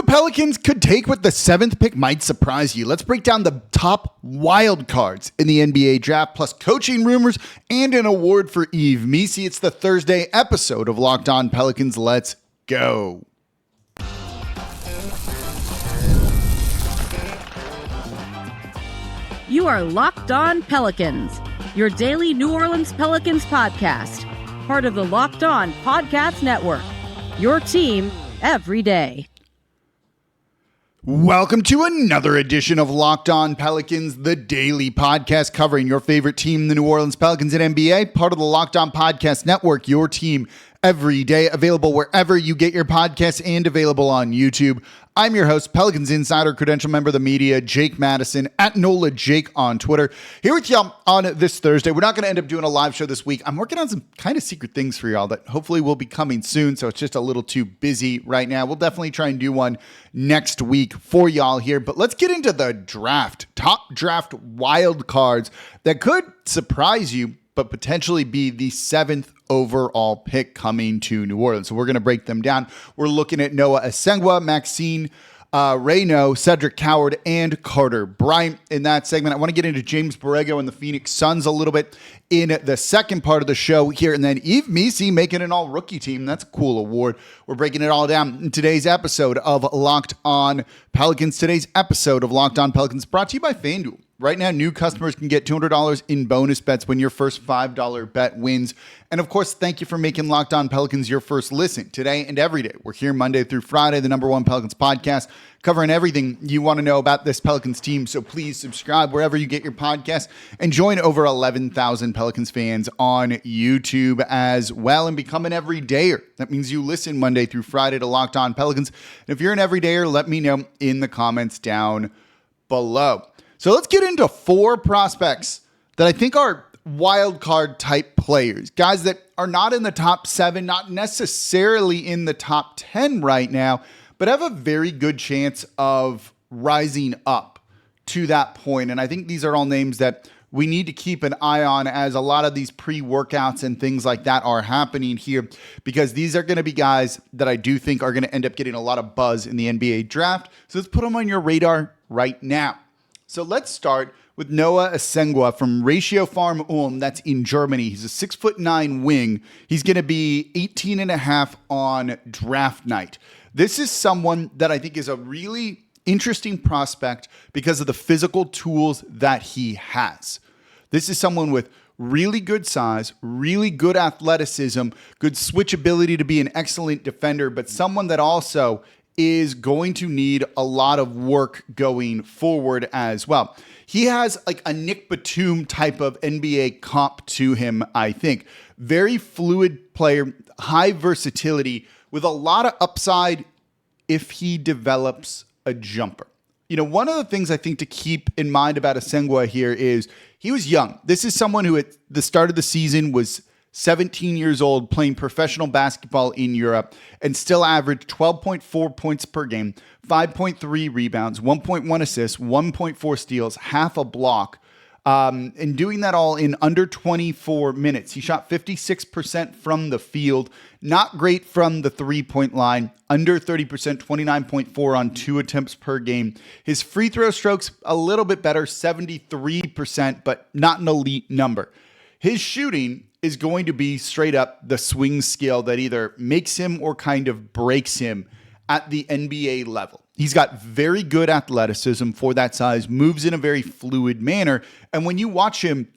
Pelicans could take with the 7th pick might surprise you. Let's break down the top wild cards in the NBA draft, plus coaching rumors and an award for Yves Missi. It's the Thursday episode of Locked On Pelicans. Let's go. You are Locked On Pelicans, your daily New Orleans Pelicans podcast, part of the Locked On Podcast Network, your team every day. Welcome to another edition of Locked On Pelicans, the daily podcast covering your favorite team, the New Orleans Pelicans and NBA, part of the Locked On Podcast Network, your team every day, available wherever you get your podcasts and available on YouTube. I'm your host, Pelicans Insider, credential member of the media, Jake Madison, at NOLA Jake on Twitter. Here with y'all on this Thursday. We're not going to end up doing a live show this week. I'm working on some kind of secret things for y'all that hopefully will be coming soon, so it's just a little too busy right now. We'll definitely try and do one next week for y'all here, but let's get into the draft. Top draft wild cards that could surprise you, but potentially be the 7th overall pick coming to New Orleans. So we're going to break them down. We're looking at Noah Essengue, Maxine, Reynaud, Cedric Coward, and Carter Bryant in that segment. I want to get into James Borrego and the Phoenix Suns a little bit in the second part of the show here. And then Yves Missi making an all-rookie team. That's a cool award. We're breaking it all down in today's episode of Locked On Pelicans. Today's episode of Locked On Pelicans brought to you by FanDuel. Right now, new customers can get $200 in bonus bets when your first $5 bet wins. And of course, thank you for making Locked On Pelicans your first listen today and every day. We're here Monday through Friday, the #1 Pelicans podcast, covering everything you want to know about this Pelicans team. So please subscribe wherever you get your podcasts and join over 11,000 Pelicans fans on YouTube as well and become an everydayer. That means you listen Monday through Friday to Locked On Pelicans. And if you're an everydayer, let me know in the comments down below. So let's get into 4 prospects that I think are wild card type players, guys that are not in the top 7, not necessarily in the top 10 right now, but have a very good chance of rising up to that point. And I think these are all names that we need to keep an eye on as a lot of these pre-workouts and things like that are happening here, because these are going to be guys that I do think are going to end up getting a lot of buzz in the NBA draft. So let's put them on your radar right now. So let's start with Noah Essengue from Reshape Farm Ulm. That's in Germany. He's a 6'9" wing. He's going to be 18.5 on draft night. This is someone that I think is a really interesting prospect because of the physical tools that he has. This is someone with really good size, really good athleticism, good switchability to be an excellent defender, but someone that also is going to need a lot of work going forward as well. He has like a Nick Batum type of NBA comp to him, I think. Very fluid player, high versatility, with a lot of upside if he develops a jumper. You know, one of the things I think to keep in mind about Essengue here is he was young. This is someone who at the start of the season was 17 years old, playing professional basketball in Europe, and still averaged 12.4 points per game, 5.3 rebounds, 1.1 assists, 1.4 steals, half a block, and doing that all in under 24 minutes. He shot 56% from the field, not great from the three-point line, under 30%, 29.4 on 2 attempts per game. His free throw strokes a little bit better, 73%, but not an elite number. His shooting is going to be straight up the swing skill that either makes him or kind of breaks him at the NBA level. He's got very good athleticism for that size, moves in a very fluid manner. And when you watch him,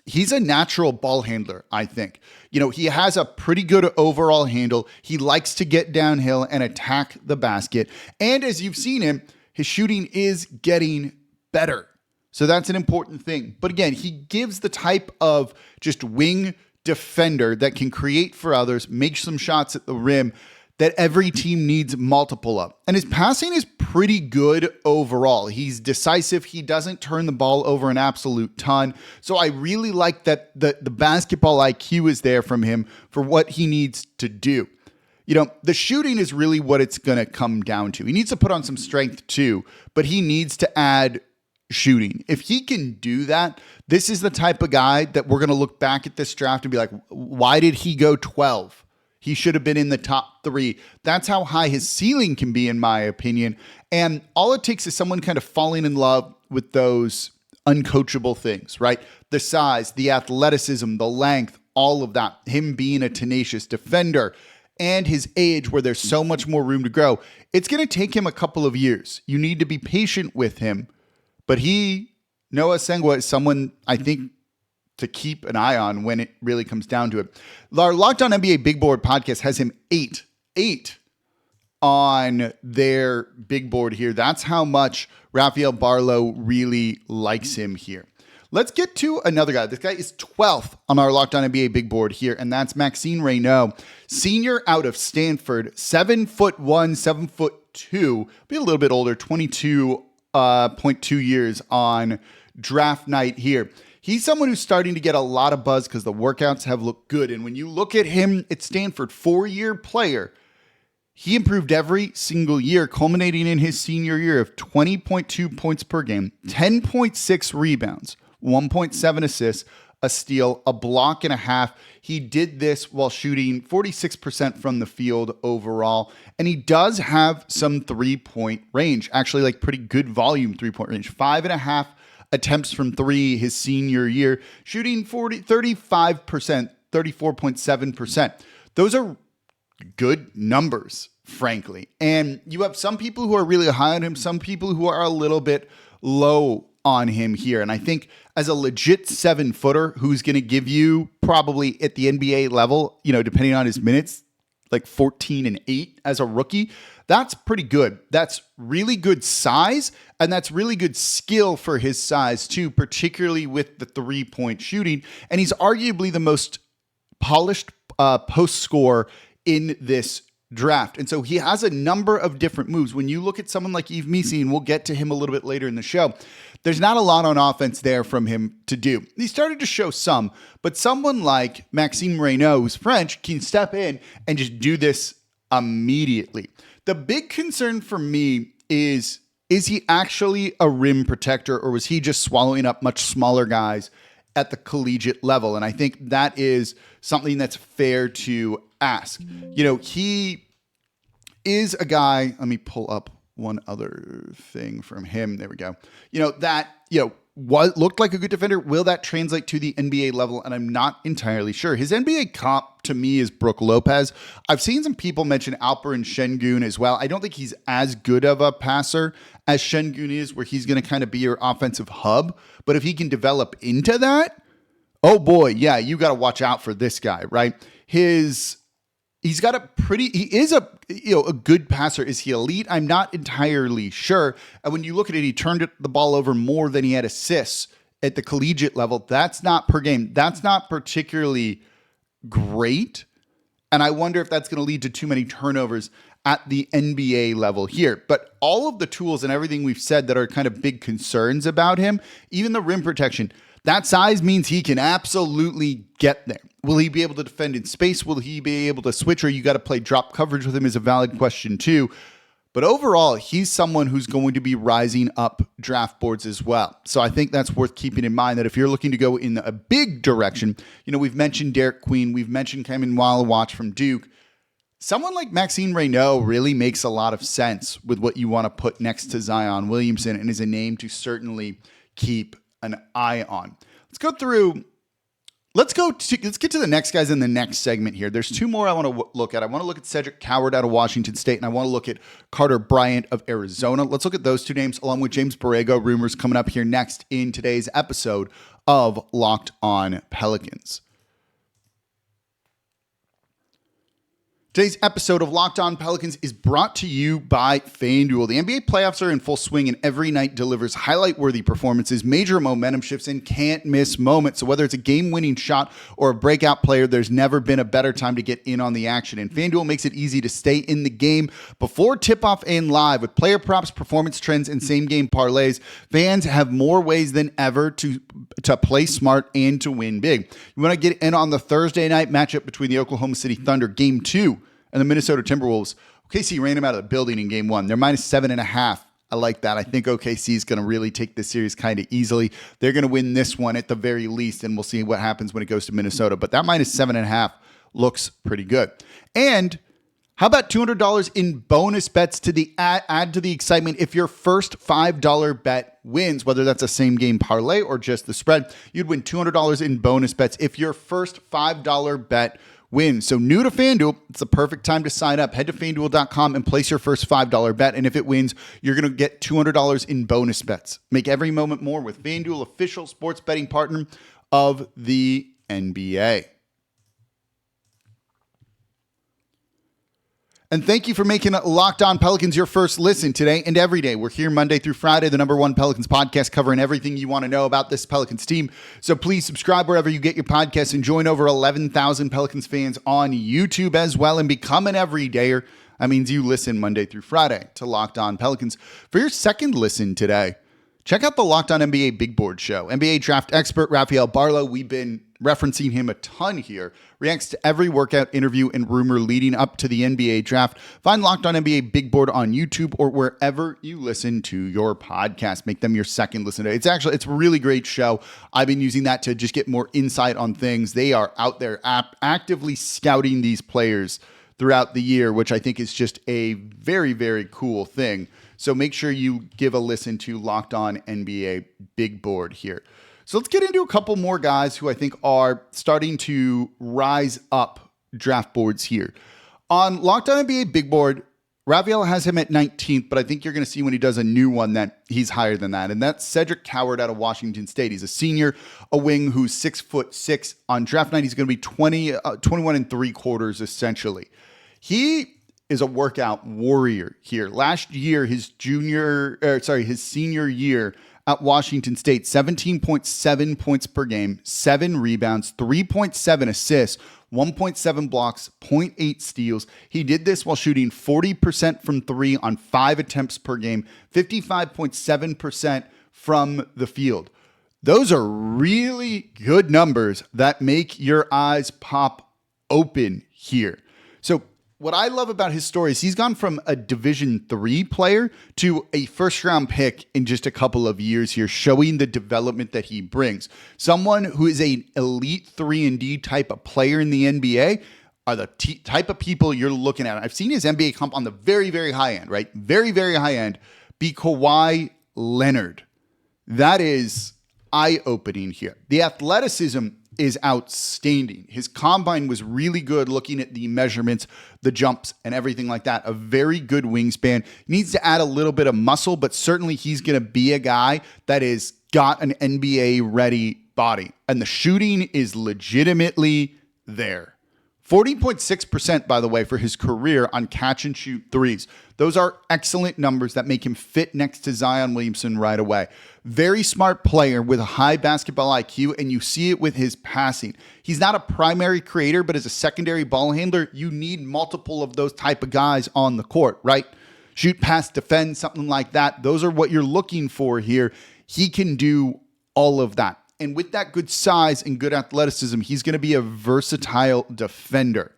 he's a natural ball handler, I think. You know, he has a pretty good overall handle. He likes to get downhill and attack the basket. And as you've seen him, his shooting is getting better. So that's an important thing. But again, he gives the type of just wing defender that can create for others, make some shots at the rim that every team needs multiple of. And his passing is pretty good overall. He's decisive. He doesn't turn the ball over an absolute ton. So I really like that the basketball IQ is there from him for what he needs to do. You know, the shooting is really what it's going to come down to. He needs to put on some strength too, but he needs to add shooting. If he can do that, this is the type of guy that we're going to look back at this draft and be like, why did he go 12 He should have been in the top 3. That's how high his ceiling can be, in my opinion. And all it takes is someone kind of falling in love with those uncoachable things, right? The size, the athleticism, the length, all of that. Him being a tenacious defender and his age where there's so much more room to grow. It's going to take him a couple of years. You need to be patient with him. But Noah Essengue, is someone I think to keep an eye on when it really comes down to it. Our Locked On NBA Big Board podcast has him 8 on their big board here. That's how much Rafael Barlow really likes him here. Let's get to another guy. This guy is 12th on our Locked On NBA big board here, and that's Maxine Reynaud, senior out of Stanford, 7'1", 7'2", be a little bit older, 22.2 years on draft night here. He's someone who's starting to get a lot of buzz because the workouts have looked good. And when you look at him at Stanford, 4-year player, he improved every single year, culminating in his senior year of 20.2 points per game, 10.6 rebounds, 1.7 assists, a steal, a block and a half. He did this while shooting 46% from the field overall. And he does have some 3-point range, actually like pretty good volume 3-point range, 5.5 attempts from 3 his senior year, shooting 35%, 34.7%. Those are good numbers, frankly. And you have some people who are really high on him, some people who are a little bit low on him here. And I think as a legit 7-footer who's going to give you probably at the NBA level, depending on his minutes, like 14 and 8 as a rookie, that's pretty good. That's really good size, and that's really good skill for his size too, particularly with the 3-point shooting. And he's arguably the most polished post scorer in this draft. And so he has a number of different moves. When you look at someone like Yves Missi, and we'll get to him a little bit later in the show, there's not a lot on offense there from him to do. He started to show some, but someone like Maxime Reynaud, who's French, can step in and just do this immediately. The big concern for me is he actually a rim protector, or was he just swallowing up much smaller guys at the collegiate level? And I think that is something that's fair to ask. He is a guy, let me pull up one other thing from him. There we go. What looked like a good defender. Will that translate to the NBA level? And I'm not entirely sure. His NBA comp to me is Brook Lopez. I've seen some people mention Alperen Şengün as well. I don't think he's as good of a passer as Şengün is, where he's going to kind of be your offensive hub. But if he can develop into that, oh boy, yeah, you got to watch out for this guy, right? He is a good passer. Is he elite? I'm not entirely sure. And when you look at it, he turned the ball over more than he had assists at the collegiate level. That's not per game. That's not particularly great. And I wonder if that's going to lead to too many turnovers at the NBA level here. But all of the tools and everything we've said that are kind of big concerns about him, even the rim protection, that size means he can absolutely get there. Will he be able to defend in space? Will he be able to switch, or you got to play drop coverage with him is a valid question too. But overall, he's someone who's going to be rising up draft boards as well. So I think that's worth keeping in mind, that if you're looking to go in a big direction, we've mentioned Derek Queen, we've mentioned Kemen Watch from Duke. Someone like Maxine Reynaud really makes a lot of sense with what you want to put next to Zion Williamson, and is a name to certainly keep an eye on. Let's get to the next guys in the next segment here. There's 2 more I want to look at. I want to look at Cedric Coward out of Washington State, and I want to look at Carter Bryant of Arizona. Let's look at those 2 names along with James Borrego rumors coming up here next in today's episode of Locked On Pelicans. Today's episode of Locked On Pelicans is brought to you by FanDuel. The NBA playoffs are in full swing, and every night delivers highlight-worthy performances, major momentum shifts, and can't-miss moments. So whether it's a game-winning shot or a breakout player, there's never been a better time to get in on the action. And FanDuel makes it easy to stay in the game before tip-off and live. With player props, performance trends, and same-game parlays, fans have more ways than ever to play smart and to win big. You want to get in on the Thursday night matchup between the Oklahoma City Thunder, Game 2, and the Minnesota Timberwolves. OKC ran them out of the building in Game 1. They're minus 7.5. I like that. I think OKC is going to really take this series kind of easily. They're going to win this one at the very least, and we'll see what happens when it goes to Minnesota. But that minus 7.5 looks pretty good. And how about $200 in bonus bets to the add to the excitement? If your first $5 bet wins, whether that's a same game parlay or just the spread, you'd win $200 in bonus bets if your first $5 bet wins. So new to FanDuel, it's the perfect time to sign up. Head to FanDuel.com and place your first $5 bet. And if it wins, you're going to get $200 in bonus bets. Make every moment more with FanDuel, official sports betting partner of the NBA. And thank you for making Locked On Pelicans your first listen today and every day. We're here Monday through Friday, the #1 Pelicans podcast, covering everything you want to know about this Pelicans team. So please subscribe wherever you get your podcasts and join over 11,000 Pelicans fans on YouTube as well and become an everydayer. That means you listen Monday through Friday to Locked On Pelicans. For your second listen today, check out the Locked On NBA Big Board Show. NBA draft expert Rafael Barlow, we've been referencing him a ton here, reacts to every workout, interview, and rumor leading up to the NBA draft. Find Locked On NBA Big Board on YouTube or wherever you listen to your podcast. Make them your second listen to. It's a really great show. I've been using that to just get more insight on things. They are out there actively scouting these players throughout the year, which I think is just a very, very cool thing. So make sure you give a listen to Locked On NBA Big Board here. So let's get into a couple more guys who I think are starting to rise up draft boards here. On Locked On NBA Big Board, Rafael has him at 19th, but I think you're going to see when he does a new one that he's higher than that. And that's Cedric Coward out of Washington State. He's a senior, a wing who's 6'6". On draft night, he's going to be 21 3/4 essentially. He is a workout warrior here. Last year, his senior year at Washington State, 17.7 points per game, 7 rebounds, 3.7 assists, 1.7 blocks, 0.8 steals. He did this while shooting 40% from 3 on 5 attempts per game, 55.7% from the field. Those are really good numbers that make your eyes pop open here. So what I love about his story is he's gone from a Division III player to a first-round pick in just a couple of years here, showing the development that he brings. Someone who is an elite 3-and-D type of player in the NBA are the type of people you're looking at. I've seen his NBA comp on the very, very high end, right? Very, very high end. Be Kawhi Leonard. That is eye-opening here. The athleticism is outstanding. His combine was really good looking at the measurements, the jumps, and everything like that. A very good wingspan. He needs to add a little bit of muscle, but certainly he's going to be a guy that has got an NBA-ready body. And the shooting is legitimately there. 40.6%, by the way, for his career on catch-and-shoot threes. Those are excellent numbers that make him fit next to Zion Williamson right away. Very smart player with a high basketball IQ, and you see it with his passing. He's not a primary creator, but as a secondary ball handler, you need multiple of those type of guys on the court, right? Shoot, pass, defend, something like that. Those are what you're looking for here. He can do all of that. And with that good size and good athleticism, he's going to be a versatile defender.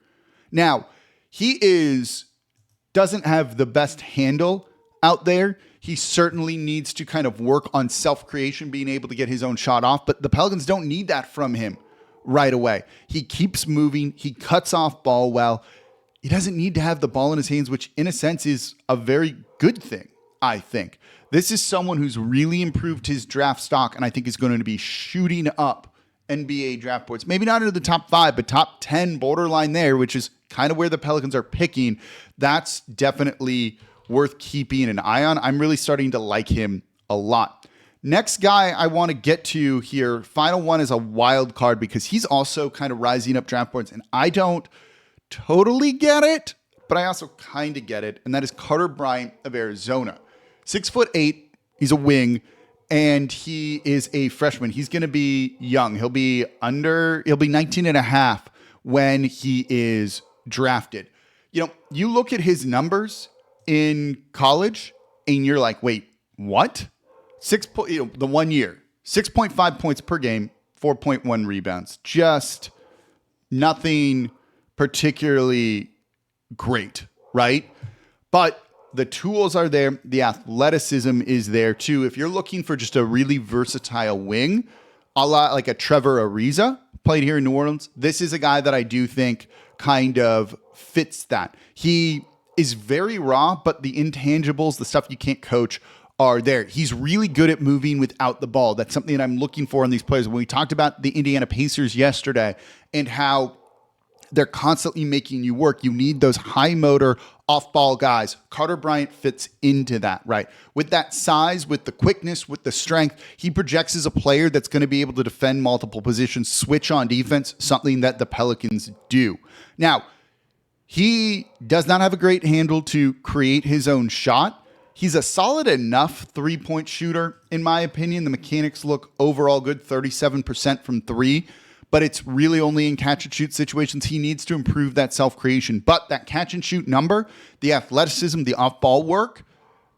Now, he doesn't have the best handle out there. He certainly needs to kind of work on self-creation, being able to get his own shot off, but the Pelicans don't need that from him right away. He keeps moving. He cuts off ball well. He doesn't need to have the ball in his hands, which in a sense is a very good thing, I think. This is someone who's really improved his draft stock and I think is going to be shooting up NBA draft boards. Maybe not into the top 5, but top 10 borderline there, which is kind of where the Pelicans are picking. That's definitely worth keeping an eye on. I'm really starting to like him a lot. Next guy I want to get to here, final one, is a wild card because he's also kind of rising up draft boards and I don't totally get it, but I also kind of get it. And that is Carter Bryant of Arizona. 6'8", he's a wing, and he is a freshman. He's going to be young. He'll be 19 and a half when he is drafted. You know, you look at his numbers in college, and you're like, wait, what? The 1 year, 6.5 points per game, 4.1 rebounds. Just nothing particularly great, right? But the tools are there. The athleticism is there too. If you're looking for just a really versatile wing, a lot like a Trevor Ariza played here in New Orleans, this is a guy that I do think kind of fits that. He is very raw, but the intangibles, the stuff you can't coach, are there. He's really good at moving without the ball. That's something that I'm looking for in these players. When we talked about the Indiana Pacers yesterday and how they're constantly making you work, you need those high motor off-ball guys. Carter Bryant fits into that, right? With that size, with the quickness, with the strength, he projects as a player that's going to be able to defend multiple positions, switch on defense, something that the Pelicans do. Now, he does not have a great handle to create his own shot. He's a solid enough three-point shooter, in my opinion. The mechanics look overall good, 37% from three. But it's really only in catch-and-shoot situations. He needs to improve that self-creation. But that catch-and-shoot number, the athleticism, the off-ball work,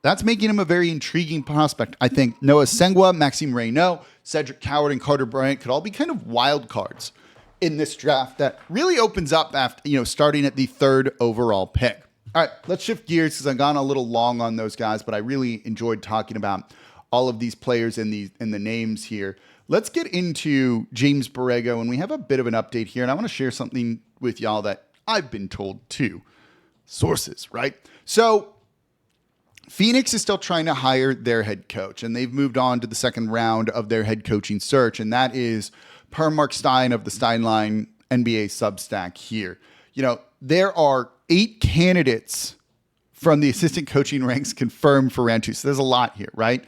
that's making him a very intriguing prospect. I think Noah Essengue, Maxine Reynaud, Cedric Coward, and Carter Bryant could all be kind of wild cards in this draft that really opens up after, starting at the 3rd overall pick. All right, let's shift gears because I've gone a little long on those guys, but I really enjoyed talking about all of these players and the names here. Let's get into James Borrego, and we have a bit of an update here, and I want to share something with y'all that I've been told too. Sources, right? So Phoenix is still trying to hire their head coach, and they've moved on to the 2nd round of their head coaching search, and that is per Mark Stein of the Steinline NBA Substack here. There are 8 candidates from the assistant coaching ranks confirmed for round 2, so there's a lot here, right?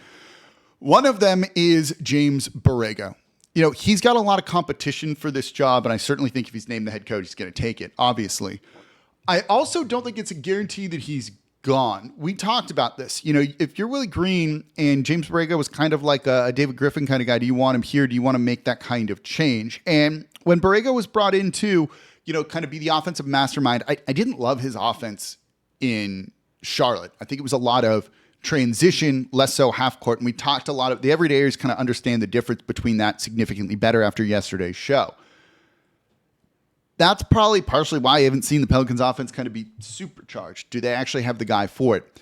One of them is James Borrego. He's got a lot of competition for this job, and I certainly think if he's named the head coach, he's going to take it, obviously. I also don't think it's a guarantee that he's gone. We talked about this. If you're Willie Green and James Borrego was kind of like a David Griffin kind of guy, do you want him here? Do you want to make that kind of change? And when Borrego was brought in to, kind of be the offensive mastermind, I didn't love his offense in Charlotte. I think it was a lot of transition, less so half court. And we talked a lot of the everydayers kind of understand the difference between that significantly better after yesterday's show. That's probably partially why I haven't seen the Pelicans offense kind of be supercharged. Do they actually have the guy for it?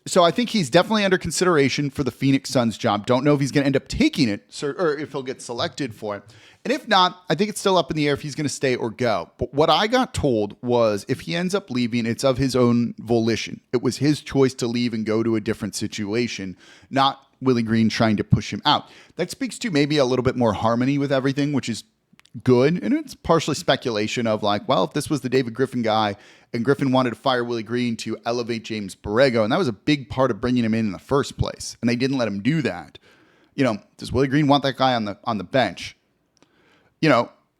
So I think he's definitely under consideration for the Phoenix Suns job. Don't know if he's going to end up taking it or if he'll get selected for it. And if not, I think it's still up in the air if he's going to stay or go. But what I got told was if he ends up leaving, it's of his own volition. It was his choice to leave and go to a different situation, not Willie Green trying to push him out. That speaks to maybe a little bit more harmony with everything, which is good. And it's partially speculation of if this was the David Griffin guy and Griffin wanted to fire Willie Green to elevate James Borrego, and that was a big part of bringing him in the first place, and they didn't let him do that. Does Willie Green want that guy on the bench?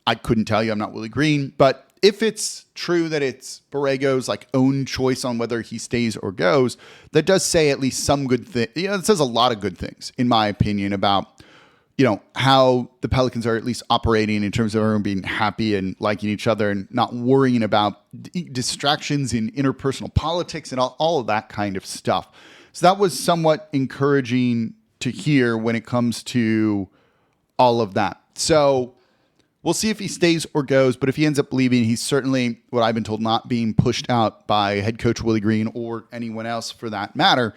I couldn't tell you. I'm not Willie Green, but if it's true that it's Borrego's own choice on whether he stays or goes, that does say at least some good thing. It says a lot of good things, in my opinion, about how the Pelicans are at least operating in terms of everyone being happy and liking each other and not worrying about distractions in interpersonal politics and all of that kind of stuff. So that was somewhat encouraging to hear when it comes to all of that. So we'll see if he stays or goes, but if he ends up leaving, he's certainly, what I've been told, not being pushed out by head coach Willie Green or anyone else for that matter.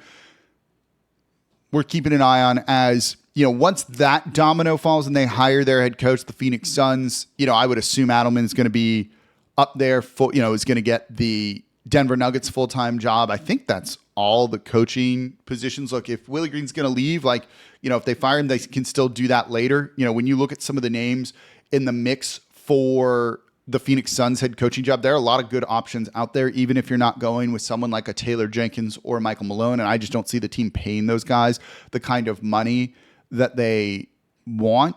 We're keeping an eye on as once that domino falls and they hire their head coach, the Phoenix Suns, I would assume Adelman is going to be up there, is going to get the Denver Nuggets full-time job. I think that's all the coaching positions. Look, if Willie Green's going to leave, if they fire him, they can still do that later. When you look at some of the names in the mix for the Phoenix Suns head coaching job, there are a lot of good options out there, even if you're not going with someone like a Taylor Jenkins or Michael Malone. And I just don't see the team paying those guys the kind of money that they want.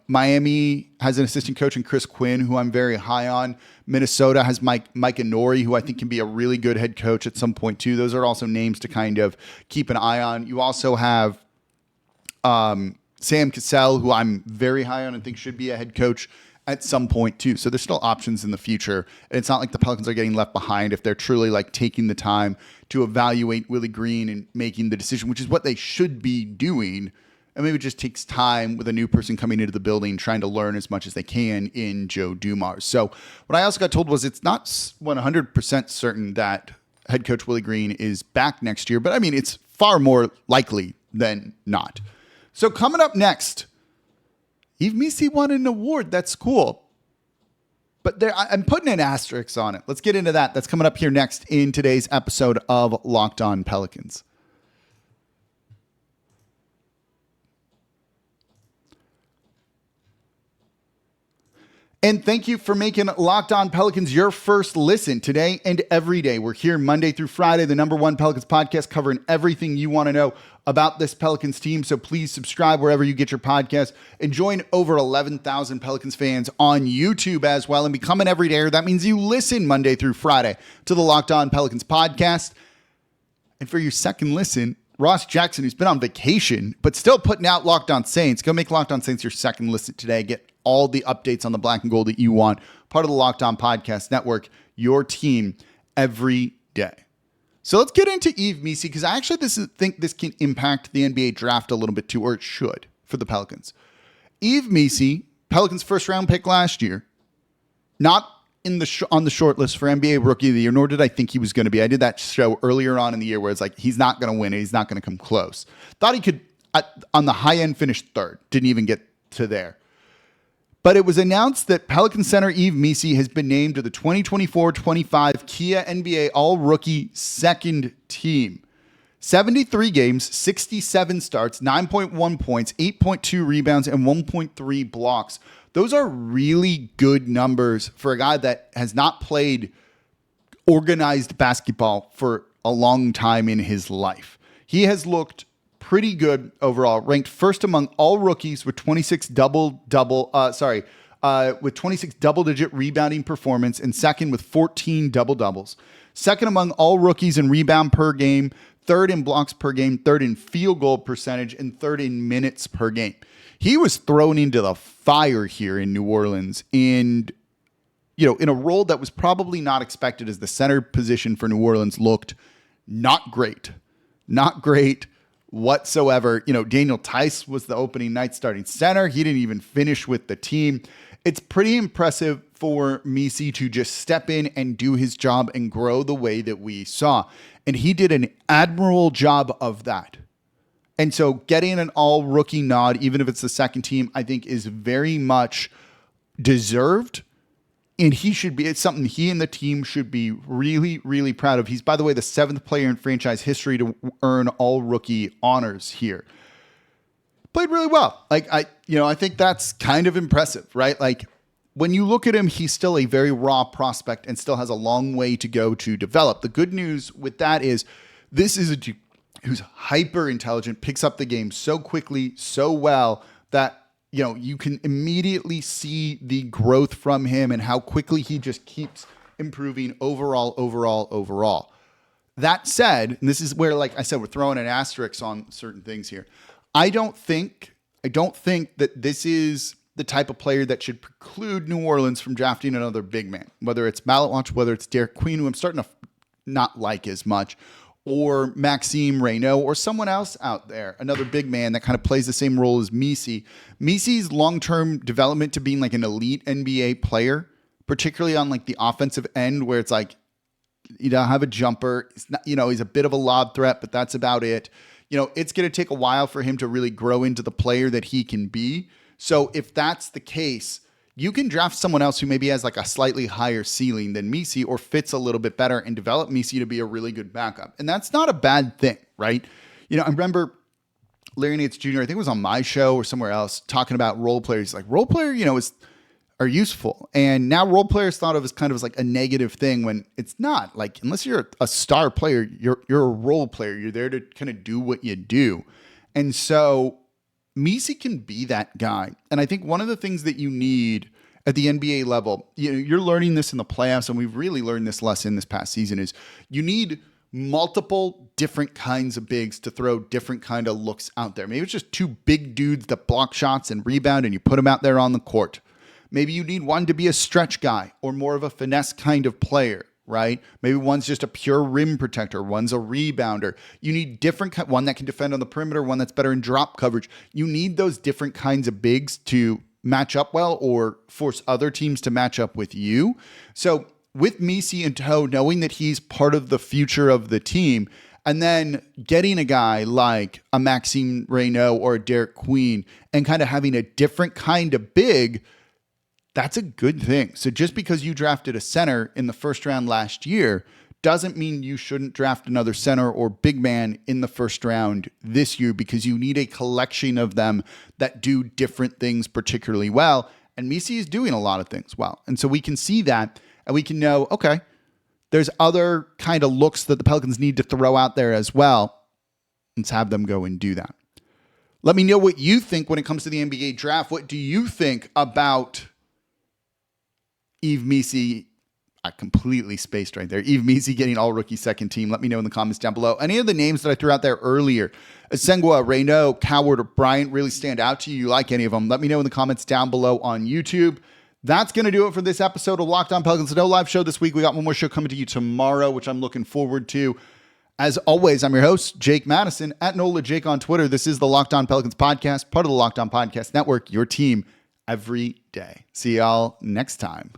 Miami has an assistant coach in Chris Quinn, who I'm very high on. Minnesota has Mike Inori, who I think can be a really good head coach at some point too. Those are also names to kind of keep an eye on. You also have Sam Cassell, who I'm very high on and think should be a head coach at some point too. So there's still options in the future. And it's not like the Pelicans are getting left behind if they're truly taking the time to evaluate Willie Green and making the decision, which is what they should be doing. And maybe it just takes time with a new person coming into the building, trying to learn as much as they can in Joe Dumars. So what I also got told was it's not 100% certain that head coach Willie Green is back next year, but it's far more likely than not. So coming up next, Yves Missi won an award. That's cool. But I'm putting an asterisk on it. Let's get into that. That's coming up here next in today's episode of Locked On Pelicans. And thank you for making Locked On Pelicans your first listen today and every day. We're here Monday through Friday, the #1 Pelicans podcast, covering everything you want to know about this Pelicans team. So please subscribe wherever you get your podcast and join over 11,000 Pelicans fans on YouTube as well and become an everydayer. That means you listen Monday through Friday to the Locked On Pelicans podcast. And for your second listen, Ross Jackson, who's been on vacation, but still putting out Locked On Saints. Go make Locked On Saints your second listen today. Get all the updates on the black and gold that you want. Part of the Locked On Podcast Network, your team every day. So let's get into Eve Missi, because I actually think this can impact the NBA draft a little bit too, or it should for the Pelicans. Yves Missi, Pelicans first round pick last year, not in on the short list for NBA Rookie of the Year, nor did I think he was going to be. I did that show earlier on in the year where it's like, he's not going to win it. He's not going to come close. Thought he could, on the high end, finish third. Didn't even get to there. But it was announced that Pelican center Yves Missi has been named to the 2024-25 Kia NBA All-Rookie Second Team. 73 games, 67 starts, 9.1 points, 8.2 rebounds, and 1.3 blocks. Those are really good numbers for a guy that has not played organized basketball for a long time in his life. He has looked pretty good overall, ranked first among all rookies with 26 double-digit rebounding performance, and second with 14 double-doubles. Second among all rookies in rebound per game, third in blocks per game, third in field goal percentage, and third in minutes per game. He was thrown into the fire here in New Orleans in a role that was probably not expected, as the center position for New Orleans looked not great whatsoever. Daniel Tice was the opening night starting center. He didn't even finish with the team. It's pretty impressive for Missi to just step in and do his job and grow the way that we saw. And he did an admirable job of that. And so getting an all-rookie nod, even if it's the second team, I think is very much deserved. And it's something he and the team should be really, really proud of. He's, by the way, the 7th player in franchise history to earn all-rookie honors here. Played really well. I think that's kind of impressive, right? Like, when you look at him, he's still a very raw prospect and still has a long way to go to develop. The good news with that is this is a dude who's hyper intelligent, picks up the game so quickly, so well that you can immediately see the growth from him and how quickly he just keeps improving overall. That said, and this is where, like I said, we're throwing an asterisk on certain things here. I don't think that this is the type of player that should preclude New Orleans from drafting another big man, whether it's Mallet, whether it's Derek Queen, who I'm starting to not like as much, or Maxine, Reynaud, or someone else out there, another big man that kind of plays the same role as Missi. Missi's long-term development to being like an elite NBA player, particularly on like the offensive end, where it's like, you don't have a jumper. It's not, he's a bit of a lob threat, but that's about it. It's going to take a while for him to really grow into the player that he can be. So if that's the case, you can draft someone else who maybe has like a slightly higher ceiling than Missi or fits a little bit better and develop Missi to be a really good backup. And that's not a bad thing, right? I remember Larry Nance Jr., I think it was on my show or somewhere else, talking about role players. Like, role player, are useful. And now role players thought of as kind of as like a negative thing, when it's not. Like, unless you're a star player, you're a role player. You're there to kind of do what you do. And so Missi can be that guy. And I think one of the things that you need at the NBA level, you're learning this in the playoffs, and we've really learned this lesson this past season, is you need multiple different kinds of bigs to throw different kind of looks out there. Maybe it's just two big dudes that block shots and rebound, and you put them out there on the court. Maybe you need one to be a stretch guy or more of a finesse kind of player, right? Maybe one's just a pure rim protector. One's a rebounder. You need one that can defend on the perimeter, one that's better in drop coverage. You need those different kinds of bigs to match up well or force other teams to match up with you. So with Missi in tow, knowing that he's part of the future of the team, and then getting a guy like a Maxine Reynaud or a Derek Queen and kind of having a different kind of big, that's a good thing. So just because you drafted a center in the first round last year doesn't mean you shouldn't draft another center or big man in the first round this year, because you need a collection of them that do different things particularly well. And Missi is doing a lot of things well. And so we can see that and we can know, okay, there's other kind of looks that the Pelicans need to throw out there as well. Let's have them go and do that. Let me know what you think when it comes to the NBA draft. What do you think about Eve Missi? I completely spaced right there. Eve Mese getting all rookie second team. Let me know in the comments down below. Any of the names that I threw out there earlier, Essengue, Reynaud, Coward, or Bryant, really stand out to you? You like any of them? Let me know in the comments down below on YouTube. That's going to do it for this episode of Locked On Pelicans. No live show this week. We got one more show coming to you tomorrow, which I'm looking forward to. As always, I'm your host, Jake Madison, at NOLA Jake on Twitter. This is the Locked On Pelicans podcast, part of the Locked On Podcast Network, your team every day. See y'all next time.